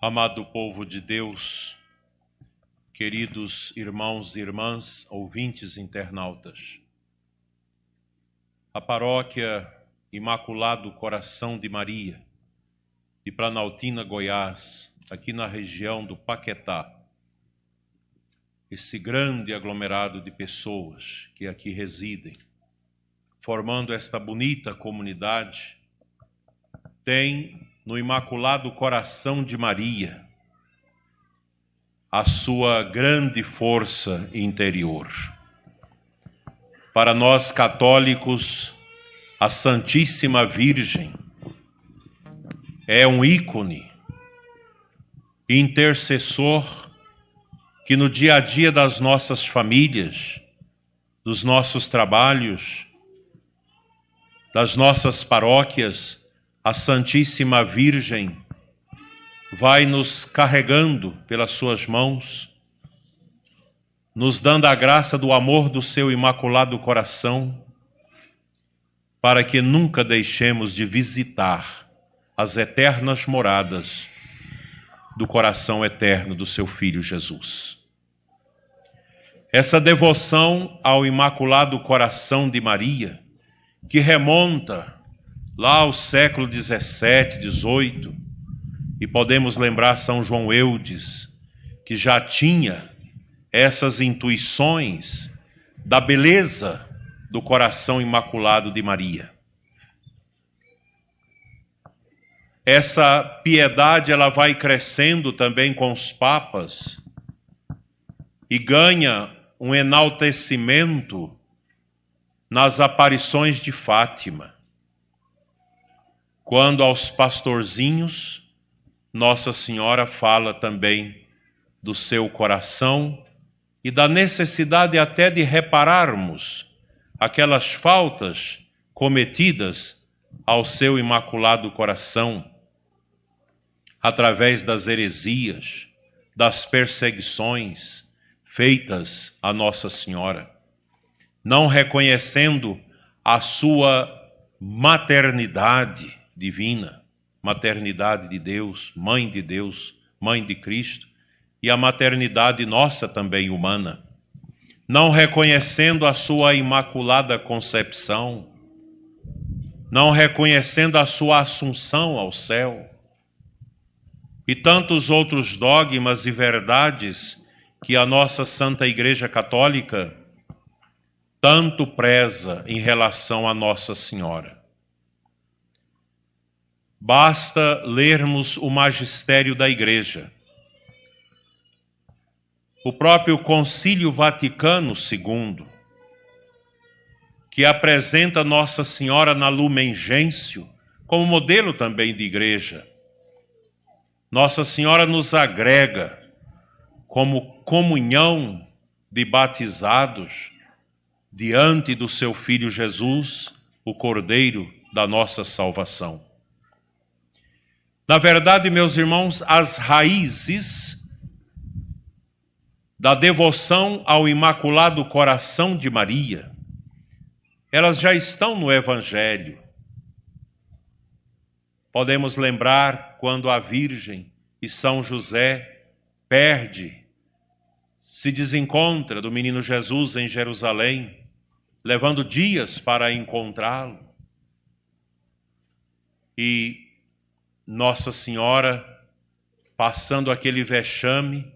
Amado povo de Deus, queridos irmãos e irmãs, ouvintes internautas, a paróquia Imaculado Coração de Maria, de Planaltina, Goiás, aqui na região do Paquetá, esse grande aglomerado de pessoas que aqui residem, formando esta bonita comunidade, tem no Imaculado Coração de Maria a sua grande força interior. Para nós católicos, a Santíssima Virgem é um ícone intercessor que no dia a dia das nossas famílias, dos nossos trabalhos, das nossas paróquias, a Santíssima Virgem vai nos carregando pelas suas mãos, nos dando a graça do amor do seu Imaculado Coração, para que nunca deixemos de visitar as eternas moradas do coração eterno do seu Filho Jesus. Essa devoção ao Imaculado Coração de Maria, que remonta lá ao século XVII, XVIII, e podemos lembrar São João Eudes, que já tinha essas intuições da beleza do coração imaculado de Maria. Essa piedade ela vai crescendo também com os papas e ganha um enaltecimento nas aparições de Fátima, quando aos pastorzinhos Nossa Senhora fala também do seu coração e da necessidade até de repararmos aquelas faltas cometidas ao seu Imaculado Coração, através das heresias, das perseguições feitas a Nossa Senhora, não reconhecendo a sua maternidade divina, maternidade de Deus, Mãe de Cristo, e a maternidade nossa também humana, não reconhecendo a sua Imaculada Concepção, não reconhecendo a sua assunção ao céu, e tantos outros dogmas e verdades que a nossa Santa Igreja Católica tanto preza em relação a Nossa Senhora. Basta lermos o magistério da Igreja. O próprio Concílio Vaticano II, que apresenta Nossa Senhora na Lumen Gentium como modelo também de igreja. Nossa Senhora nos agrega como comunhão de batizados diante do seu Filho Jesus, o Cordeiro da nossa salvação. Na verdade, meus irmãos, as raízes da devoção ao Imaculado Coração de Maria, elas já estão no Evangelho. Podemos lembrar quando a Virgem e São José se desencontra do menino Jesus em Jerusalém, levando dias para encontrá-lo. E Nossa Senhora, passando aquele vexame,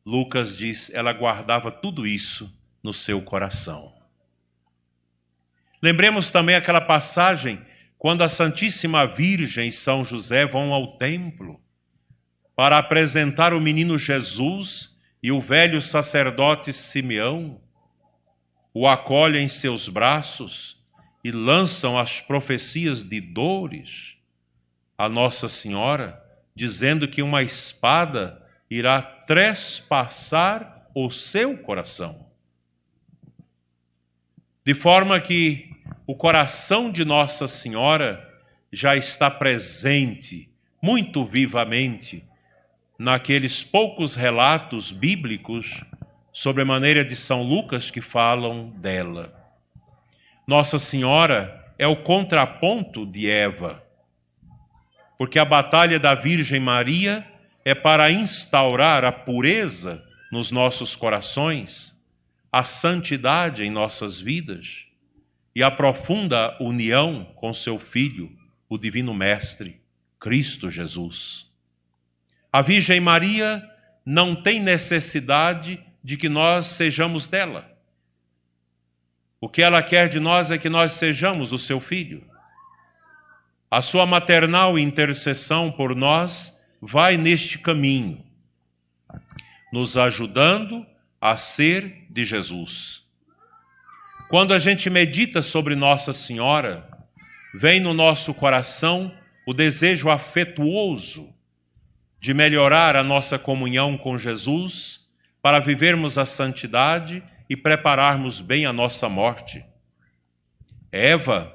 Lucas diz, ela guardava tudo isso no seu coração. Lembremos também aquela passagem quando a Santíssima Virgem e São José vão ao templo para apresentar o menino Jesus, e o velho sacerdote Simeão o acolhe em seus braços e lançam as profecias de dores a Nossa Senhora, dizendo que uma espada irá trespassar o seu coração. De forma que o coração de Nossa Senhora já está presente muito vivamente naqueles poucos relatos bíblicos sobre a maneira de São Lucas que falam dela. Nossa Senhora é o contraponto de Eva, porque a batalha da Virgem Maria é para instaurar a pureza nos nossos corações, a santidade em nossas vidas e a profunda união com seu Filho, o Divino Mestre, Cristo Jesus. A Virgem Maria não tem necessidade de que nós sejamos dela. O que ela quer de nós é que nós sejamos o seu Filho. A sua maternal intercessão por nós vai neste caminho, nos ajudando a ser de Jesus. Quando a gente medita sobre Nossa Senhora, vem no nosso coração o desejo afetuoso de melhorar a nossa comunhão com Jesus para vivermos a santidade e prepararmos bem a nossa morte. Eva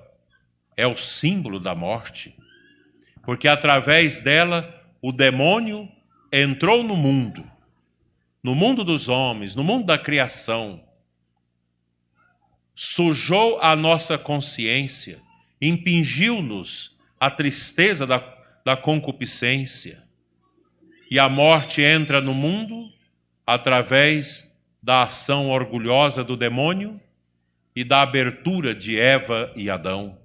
é o símbolo da morte, porque através dela o demônio entrou no mundo dos homens, no mundo da criação, sujou a nossa consciência, impingiu-nos a tristeza da concupiscência, e a morte entra no mundo através da ação orgulhosa do demônio e da abertura de Eva e Adão.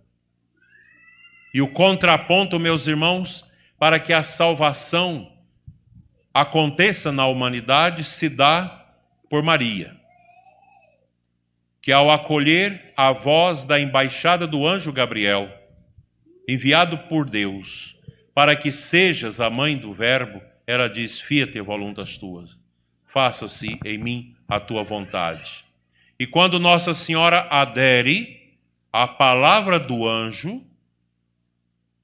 E o contraponto, meus irmãos, para que a salvação aconteça na humanidade, se dá por Maria, que ao acolher a voz da embaixada do anjo Gabriel, enviado por Deus, para que sejas a mãe do Verbo, ela diz: fiat voluntas tuas, faça-se em mim a tua vontade. E quando Nossa Senhora adere à palavra do anjo,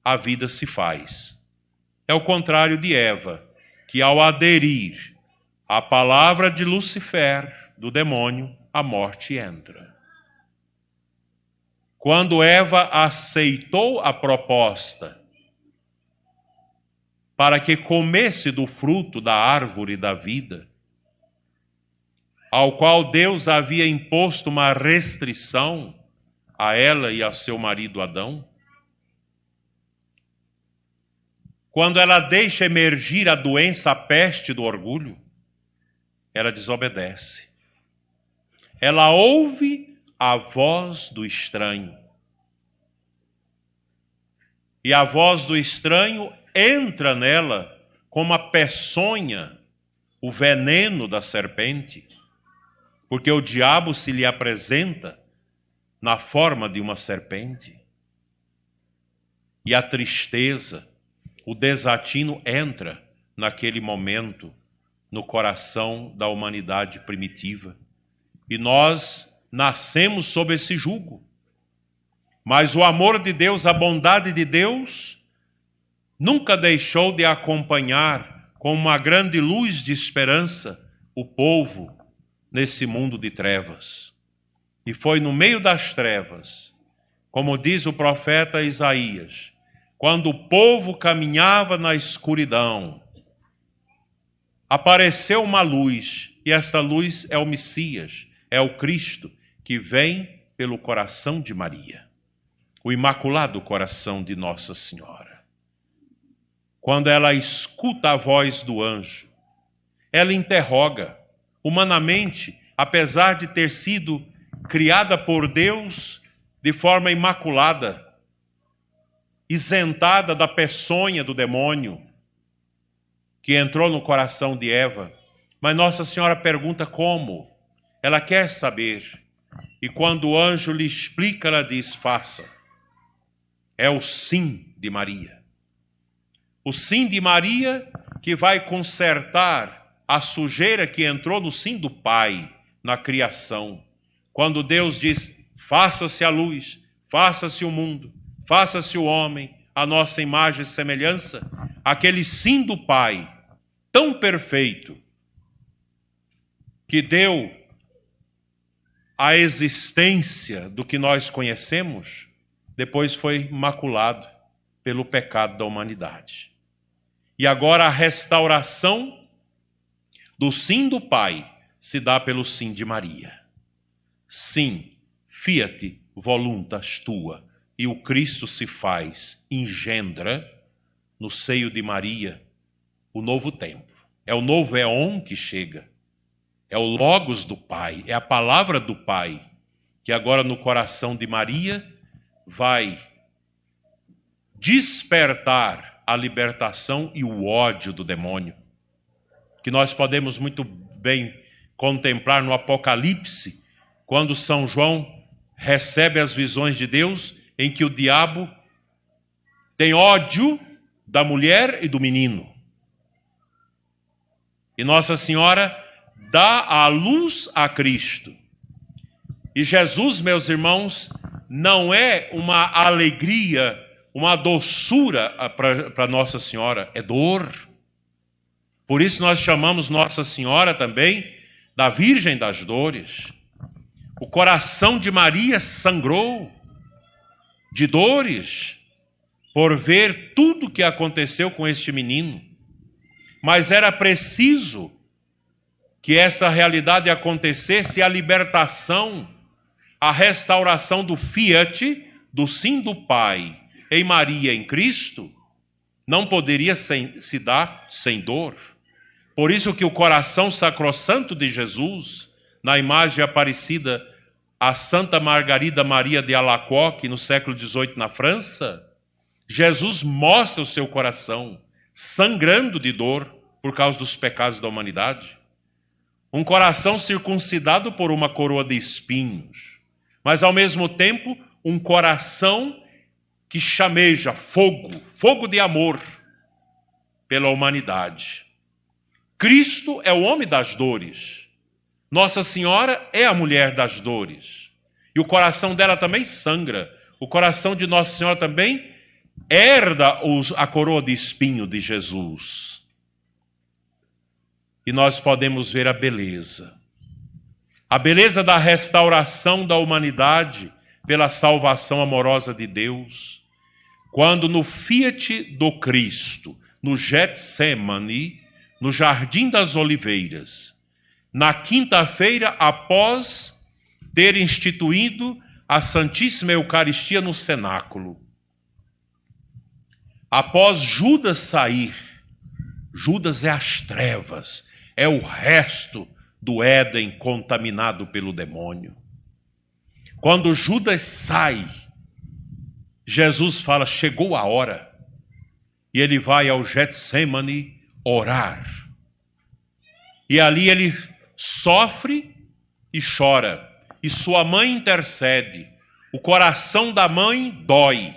a vida se faz. É o contrário de Eva, que ao aderir à palavra de Lucifer, do demônio, a morte entra. Quando Eva aceitou a proposta para que comesse do fruto da árvore da vida, ao qual Deus havia imposto uma restrição a ela e a seu marido Adão, quando ela deixa emergir a doença, a peste do orgulho, ela desobedece. Ela ouve a voz do estranho. E a voz do estranho entra nela como a peçonha, o veneno da serpente, porque o diabo se lhe apresenta na forma de uma serpente. E a tristeza, o desatino entra naquele momento no coração da humanidade primitiva. E nós nascemos sob esse jugo. Mas o amor de Deus, a bondade de Deus, nunca deixou de acompanhar com uma grande luz de esperança o povo nesse mundo de trevas. E foi no meio das trevas, como diz o profeta Isaías, quando o povo caminhava na escuridão, apareceu uma luz, e esta luz é o Messias, é o Cristo, que vem pelo coração de Maria, o imaculado coração de Nossa Senhora. Quando ela escuta a voz do anjo, ela interroga, humanamente, apesar de ter sido criada por Deus de forma imaculada, isentada da peçonha do demônio que entrou no coração de Eva. Mas Nossa Senhora pergunta como. Ela quer saber. E quando o anjo lhe explica, ela diz: faça. É o sim de Maria. O sim de Maria que vai consertar a sujeira que entrou no sim do Pai na criação. Quando Deus diz: faça-se a luz, faça-se o mundo, faça-se o homem, a nossa imagem e semelhança, aquele sim do Pai, tão perfeito, que deu a existência do que nós conhecemos, depois foi maculado pelo pecado da humanidade. E agora a restauração do sim do Pai se dá pelo sim de Maria. Sim, fiat voluntas tua. E o Cristo se faz, engendra no seio de Maria, o novo tempo. É o novo éon que chega. É o Logos do Pai, é a palavra do Pai, que agora no coração de Maria vai despertar a libertação e o ódio do demônio, que nós podemos muito bem contemplar no Apocalipse, quando São João recebe as visões de Deus, em que o diabo tem ódio da mulher e do menino. E Nossa Senhora dá a luz a Cristo. E Jesus, meus irmãos, não é uma alegria, uma doçura para Nossa Senhora, é dor. Por isso nós chamamos Nossa Senhora também da Virgem das Dores. O coração de Maria sangrou de dores por ver tudo o que aconteceu com este menino. Mas era preciso que essa realidade acontecesse, a libertação, a restauração do fiat, do sim do Pai em Maria, em Cristo, não poderia se dar sem dor. Por isso que o coração sacrossanto de Jesus, na imagem aparecida a Santa Margarida Maria de Alacoque, no século XVIII na França, Jesus mostra o seu coração sangrando de dor por causa dos pecados da humanidade. Um coração circuncidado por uma coroa de espinhos, mas ao mesmo tempo um coração que chameja fogo, fogo de amor pela humanidade. Cristo é o homem das dores. Nossa Senhora é a mulher das dores. E o coração dela também sangra. O coração de Nossa Senhora também herda a coroa de espinho de Jesus. E nós podemos ver a beleza da restauração da humanidade pela salvação amorosa de Deus, quando no fiat do Cristo, no Getsemane, no Jardim das Oliveiras, na quinta-feira após ter instituído a Santíssima Eucaristia no cenáculo, após Judas sair, Judas é as trevas, é o resto do Éden contaminado pelo demônio. Quando Judas sai, Jesus fala, chegou a hora. E ele vai ao Getsemane orar. E ali ele sofre e chora. E sua mãe intercede. O coração da mãe dói.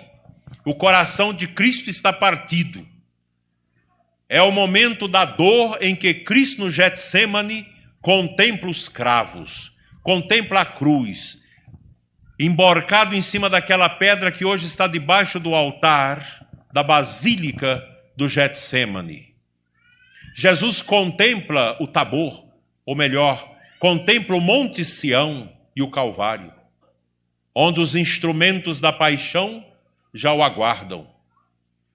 O coração de Cristo está partido. É o momento da dor em que Cristo no Getsemane contempla os cravos, contempla a cruz, emborcado em cima daquela pedra que hoje está debaixo do altar da Basílica do Getsemane. Jesus contempla o Tabor, ou melhor, contempla o Monte Sião e o Calvário, onde os instrumentos da paixão já o aguardam.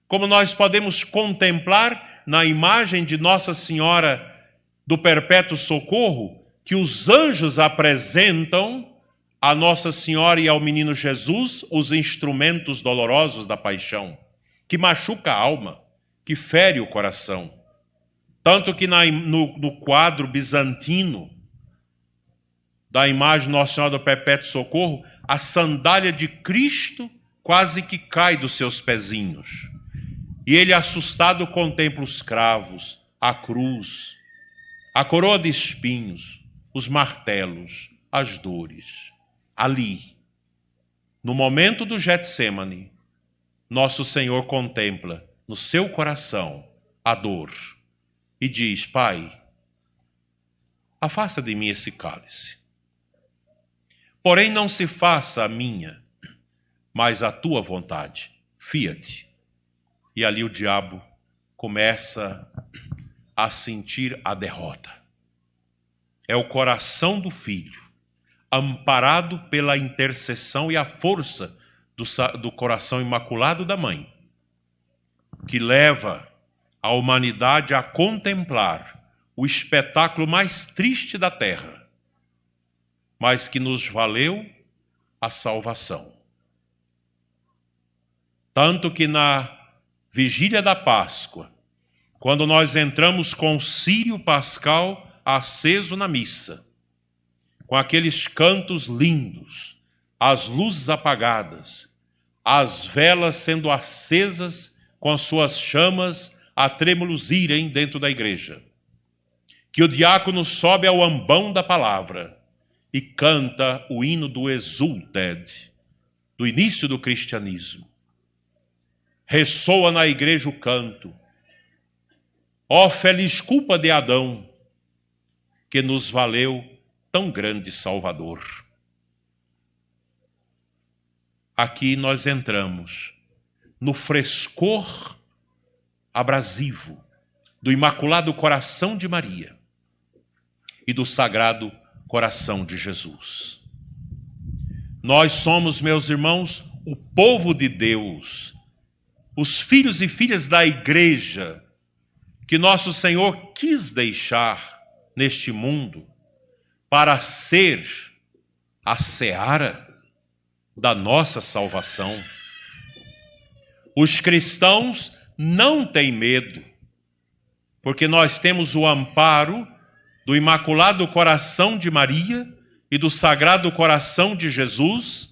Como nós podemos contemplar na imagem de Nossa Senhora do Perpétuo Socorro, que os anjos apresentam a Nossa Senhora e ao menino Jesus os instrumentos dolorosos da paixão, que machuca a alma, que fere o coração. Tanto que no quadro bizantino da imagem de Nossa Senhora do Perpétuo Socorro, a sandália de Cristo quase que cai dos seus pezinhos. E ele, assustado, contempla os cravos, a cruz, a coroa de espinhos, os martelos, as dores. Ali, no momento do Getsemane, nosso Senhor contempla no seu coração a dor e diz, Pai, afasta de mim esse cálice. Porém, não se faça a minha, mas a tua vontade. Fiat. E ali o diabo começa a sentir a derrota. É o coração do filho, amparado pela intercessão e a força do coração imaculado da mãe, que leva a humanidade a contemplar o espetáculo mais triste da terra, mas que nos valeu a salvação. Tanto que na vigília da Páscoa, quando nós entramos com o círio pascal aceso na missa, com aqueles cantos lindos, as luzes apagadas, as velas sendo acesas com as suas chamas a tremuluzirem dentro da igreja, que o diácono sobe ao ambão da palavra e canta o hino do Exulted, do início do cristianismo. Ressoa na igreja o canto: ó feliz culpa de Adão, que nos valeu tão grande Salvador. Aqui nós entramos no frescor abrasivo do Imaculado Coração de Maria e do Sagrado Coração de Jesus. Nós somos, meus irmãos, o povo de Deus, os filhos e filhas da igreja que nosso Senhor quis deixar neste mundo para ser a seara da nossa salvação. Os cristãos não têm medo, porque nós temos o amparo do Imaculado Coração de Maria e do Sagrado Coração de Jesus,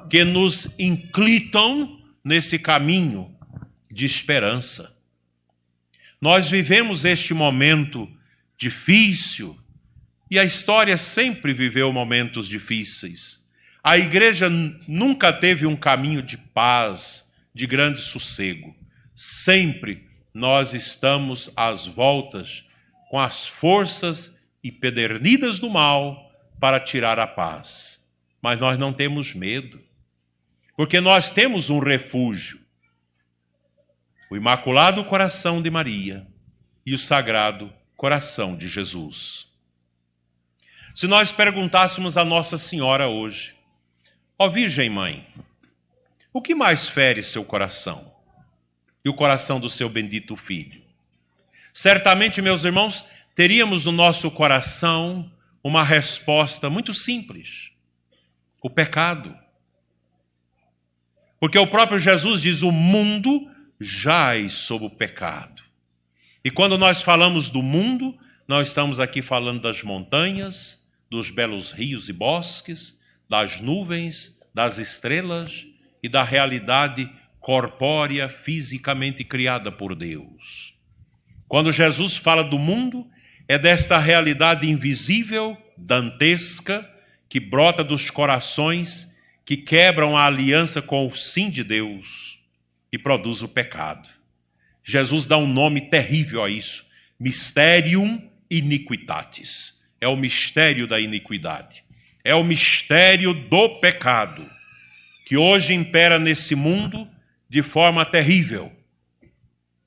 que nos inclitam nesse caminho de esperança. Nós vivemos este momento difícil, e a história sempre viveu momentos difíceis. A igreja nunca teve um caminho de paz, de grande sossego. Sempre nós estamos às voltas com as forças empedernidas do mal para tirar a paz. Mas nós não temos medo, porque nós temos um refúgio: o Imaculado Coração de Maria e o Sagrado Coração de Jesus. Se nós perguntássemos a Nossa Senhora hoje: ó Virgem Mãe, o que mais fere seu coração e o coração do seu bendito Filho? Certamente, meus irmãos, teríamos no nosso coração uma resposta muito simples: o pecado. Porque o próprio Jesus diz: o mundo jaz sob o pecado. E quando nós falamos do mundo, nós estamos aqui falando das montanhas, dos belos rios e bosques, das nuvens, das estrelas e da realidade corpórea, fisicamente criada por Deus. Quando Jesus fala do mundo, é desta realidade invisível, dantesca, que brota dos corações que quebram a aliança com o sim de Deus e produz o pecado. Jesus dá um nome terrível a isso: Mysterium Iniquitatis. É o mistério da iniquidade. É o mistério do pecado, que hoje impera nesse mundo de forma terrível,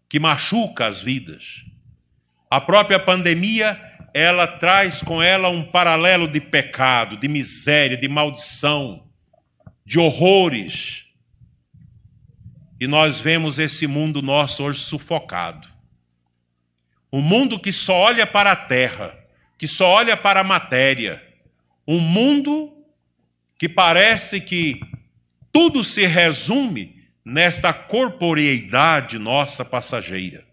que machuca as vidas. A própria pandemia, ela traz com ela um paralelo de pecado, de miséria, de maldição, de horrores. E nós vemos esse mundo nosso hoje sufocado. Um mundo que só olha para a terra, que só olha para a matéria. Um mundo que parece que tudo se resume nesta corporeidade nossa passageira.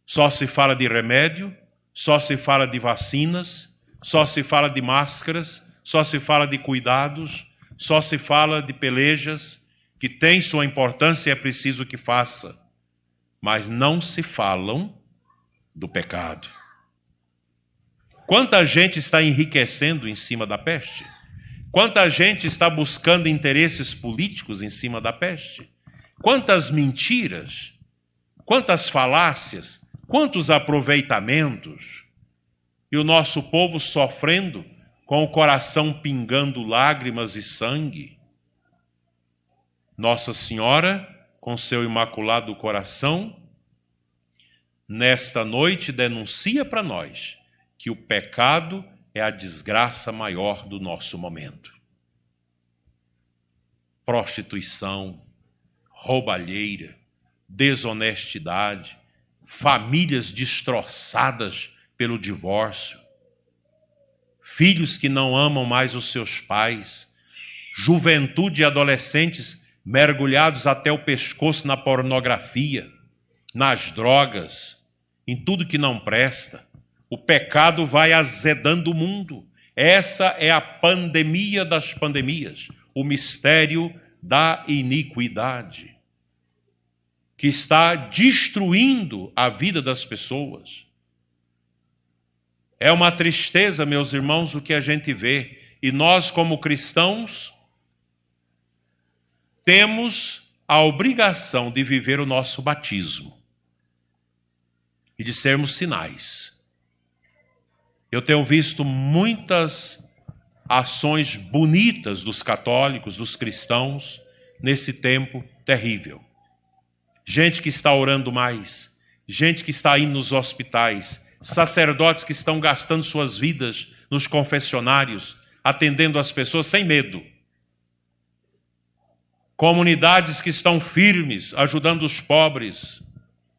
Só se fala de remédio, só se fala de vacinas, só se fala de máscaras, só se fala de cuidados, só se fala de pelejas, que tem sua importância e é preciso que faça. Mas não se falam do pecado. Quanta gente está enriquecendo em cima da peste? Quanta gente está buscando interesses políticos em cima da peste? Quantas mentiras, quantas falácias, quantos aproveitamentos, e o nosso povo sofrendo, com o coração pingando lágrimas e sangue. Nossa Senhora, com seu Imaculado Coração, nesta noite denuncia para nós que o pecado é a desgraça maior do nosso momento. Prostituição, roubalheira, desonestidade, famílias destroçadas pelo divórcio, filhos que não amam mais os seus pais, juventude e adolescentes mergulhados até o pescoço na pornografia, nas drogas, em tudo que não presta. O pecado vai azedando o mundo. Essa é a pandemia das pandemias, o mistério da iniquidade, que está destruindo a vida das pessoas. É uma tristeza, meus irmãos, o que a gente vê. E nós, como cristãos, temos a obrigação de viver o nosso batismo e de sermos sinais. Eu tenho visto muitas ações bonitas dos católicos, dos cristãos, nesse tempo terrível. Gente que está orando mais, gente que está indo nos hospitais, sacerdotes que estão gastando suas vidas nos confessionários, atendendo as pessoas sem medo. Comunidades que estão firmes, ajudando os pobres,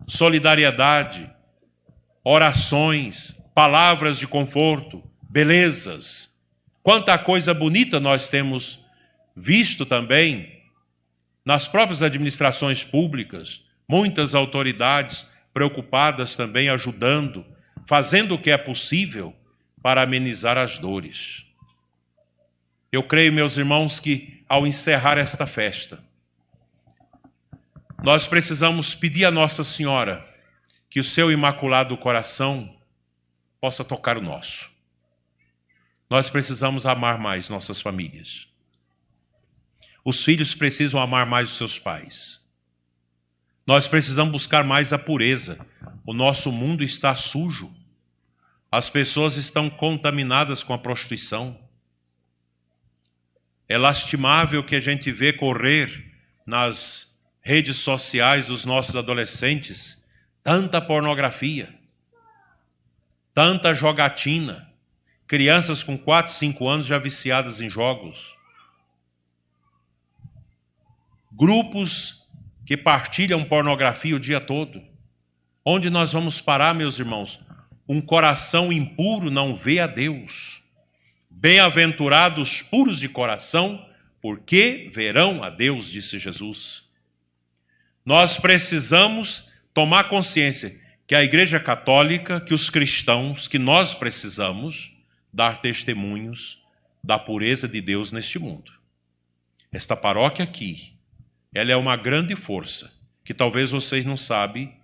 solidariedade, orações, palavras de conforto, belezas. Quanta coisa bonita nós temos visto também nas próprias administrações públicas, muitas autoridades preocupadas também ajudando, fazendo o que é possível para amenizar as dores. Eu creio, meus irmãos, que ao encerrar esta festa, nós precisamos pedir a Nossa Senhora que o seu imaculado coração possa tocar o nosso. Nós precisamos amar mais nossas famílias. Os filhos precisam amar mais os seus pais. Nós precisamos buscar mais a pureza. O nosso mundo está sujo. As pessoas estão contaminadas com a prostituição. É lastimável que a gente vê correr nas redes sociais dos nossos adolescentes tanta pornografia, tanta jogatina, crianças com 4, 5 anos já viciadas em jogos, grupos que partilham pornografia o dia todo. Onde nós vamos parar, meus irmãos? Um coração impuro não vê a Deus. Bem-aventurados puros de coração, porque verão a Deus, disse Jesus. Nós precisamos tomar consciência que a Igreja Católica, que os cristãos, que nós precisamos dar testemunhos da pureza de Deus neste mundo. Esta paróquia aqui, ela é uma grande força, que talvez vocês não sabem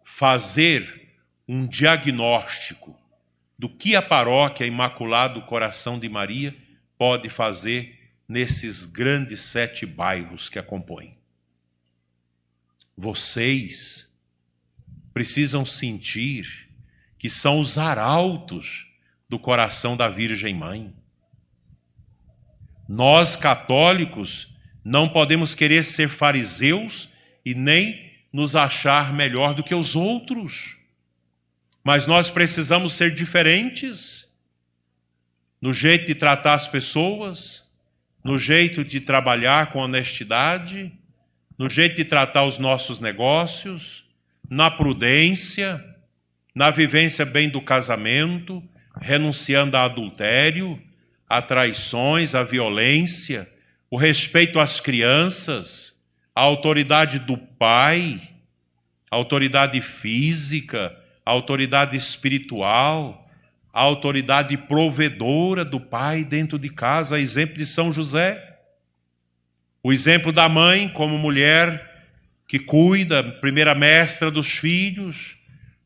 fazer um diagnóstico do que a paróquia Imaculado Coração de Maria pode fazer nesses grandes 7 bairros que a compõem. Vocês precisam sentir que são os arautos do coração da Virgem Mãe. Nós, católicos, não podemos querer ser fariseus e nem nos achar melhor do que os outros. Mas nós precisamos ser diferentes no jeito de tratar as pessoas, no jeito de trabalhar com honestidade, no jeito de tratar os nossos negócios, na prudência, na vivência bem do casamento, renunciando a adultério, a traições, a violência, o respeito às crianças, a autoridade do pai, a autoridade física, a autoridade espiritual, a autoridade provedora do pai dentro de casa, exemplo de São José. O exemplo da mãe como mulher que cuida, primeira mestra dos filhos,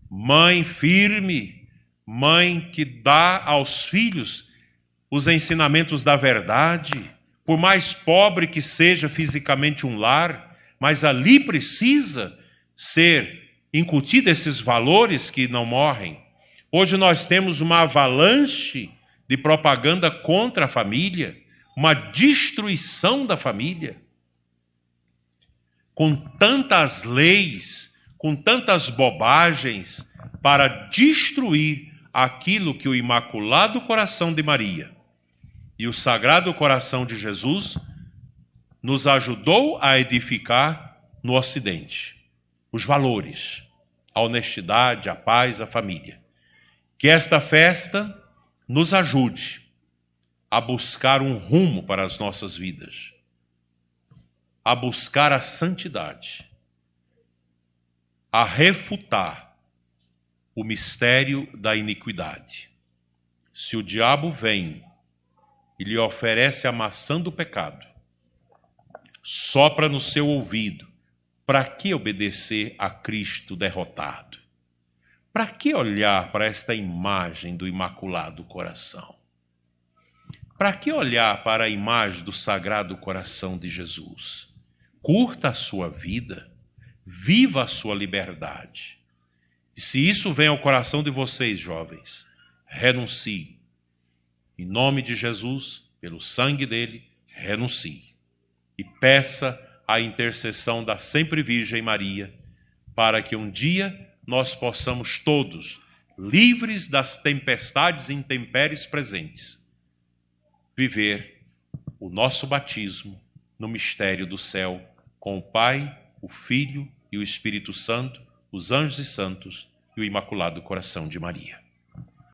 mãe firme, mãe que dá aos filhos os ensinamentos da verdade, por mais pobre que seja fisicamente um lar, mas ali precisa ser incutido esses valores que não morrem. Hoje nós temos uma avalanche de propaganda contra a família, uma destruição da família. Com tantas leis, com tantas bobagens para destruir aquilo que o Imaculado Coração de Maria e o Sagrado Coração de Jesus nos ajudou a edificar no Ocidente. Os valores, a honestidade, a paz, a família. Que esta festa nos ajude a buscar um rumo para as nossas vidas, a buscar a santidade, a refutar o mistério da iniquidade. Se o diabo vem e lhe oferece a maçã do pecado, sopra no seu ouvido: para que obedecer a Cristo derrotado? Para que olhar para esta imagem do Imaculado Coração? Para que olhar para a imagem do Sagrado Coração de Jesus? Curta a sua vida, viva a sua liberdade. E se isso vem ao coração de vocês, jovens, renuncie. Em nome de Jesus, pelo sangue dele, renuncie. E peça a intercessão da sempre Virgem Maria, para que um dia nós possamos todos, livres das tempestades e intempéries presentes, viver o nosso batismo no mistério do céu, com o Pai, o Filho e o Espírito Santo, os anjos e santos e o Imaculado Coração de Maria.